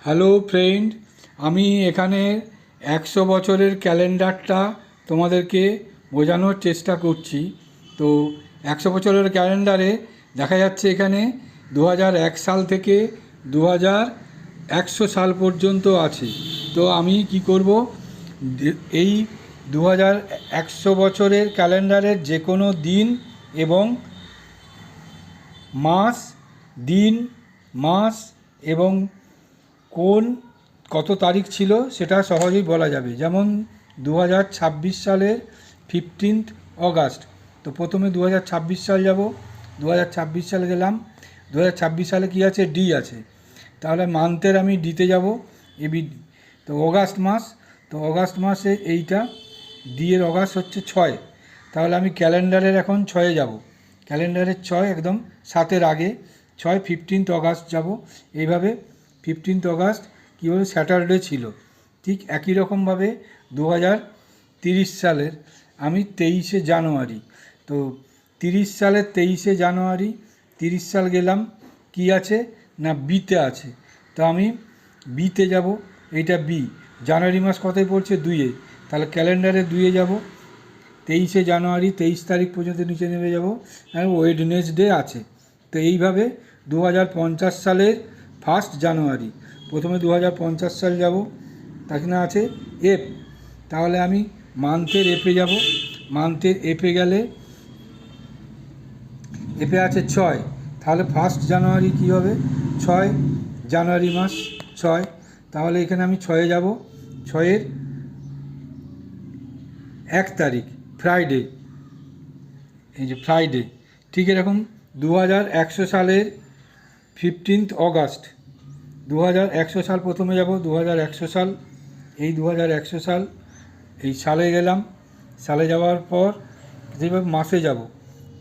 Hello friend, আমি এখানে 100 বছরের ক্যালেন্ডারটা তোমাদেরকে বোঝানোর চেষ্টা করছি। তো 100 বছরের ক্যালেন্ডারে দেখা যাচ্ছে এখানে 2001 সাল থেকে 2100 সাল পর্যন্ত আছে। তো আমি কি করব, এই 2100 বছরের ক্যালেন্ডারের যে কোনো দিন এবং মাস, দিন, মাস এবং কোন কত তারিখ ছিল সেটা সহজেই বলা যাবে। যেমন 2026 সালের 15 অগাস্ট। তো প্রথমে 2026 সাল যাব, 2026 সালে গেলাম। 2026 সালে কী আছে? ডি আছে। তাহলে মান্থের আমি ডিতে যাব, এবি। তো অগাস্ট মাস, তো অগাস্ট মাসে এইটা ডি এর অগাস্ট হচ্ছে 6। তাহলে আমি ক্যালেন্ডারের এখন 6-এ যাব। ক্যালেন্ডারের 6 একদম 7-এর আগে 6, 15 অগাস্ট যাব। এইভাবে 15 অগাস্ট কী হলো? স্যাটারডে ছিল। ঠিক একই রকমভাবে 2030 সালের আমি 23শে জানুয়ারি। তো 30 সালের 23শে জানুয়ারি, 30 সাল গেলাম, কি আছে না বিতে আছে। তো আমি বিতে যাব, এইটা বি। জানুয়ারি মাস কতই পড়ছে? 2-এ। তাহলে ক্যালেন্ডারে 2-এ যাব। 23শে জানুয়ারি 23 তারিখ পর্যন্ত নিচে নেমে যাব, ওয়েডনেসডে আছে। তো এইভাবে 2050 সালের 1 জানুয়ারি, প্রথমে 2050 সাল যাব, তাখানে আছে এফ। তাহলে আমি মান্থের এফে যাব। মান্থের এফে গেলে এফে আছে 6। তাহলে 1 জানুয়ারি কী হবে? 6 জানুয়ারি মাস 6। তাহলে এখানে আমি 6-এ যাব। 6-এর 1 তারিখ ফ্রাইডে, এই যে ফ্রাইডে। ঠিক এরকম 2100 সালের 15 অগাস্ট। 2100 সাল প্রথমে যাব, 2100 সাল, এই 2100 সাল, এই সালে গেলাম। সালে যাওয়ার পর যেভাবে মাসে যাব,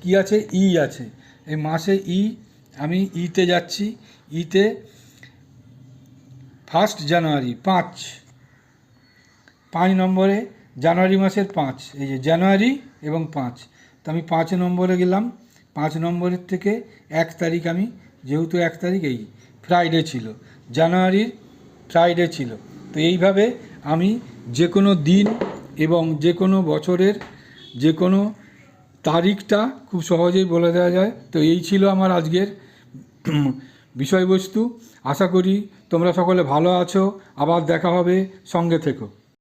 কি আছে? ই আছে। এই মাসে ই, আমি ইতে যাচ্ছি। ইতে 1 জানুয়ারি 5 নম্বরে, জানুয়ারি মাসের 5, এই যে জানুয়ারি এবং 5। তো আমি 5 নম্বরে গেলাম। 5 নম্বরের থেকে 1 তারিখ, আমি যেহেতু 1 তারিখ এই ফ্রাইডে ছিল, জানুয়ারির ফ্রাইডে ছিল। তো এইভাবে আমি যে কোনো দিন এবং যে কোনো বছরের যে কোনো তারিখটা খুব সহজেই বলে দেওয়া যায়। তো এই ছিল আমার আজকের বিষয়বস্তু। আশা করি তোমরা সকলে ভালো আছো। আবার দেখা হবে, সঙ্গে থেকো।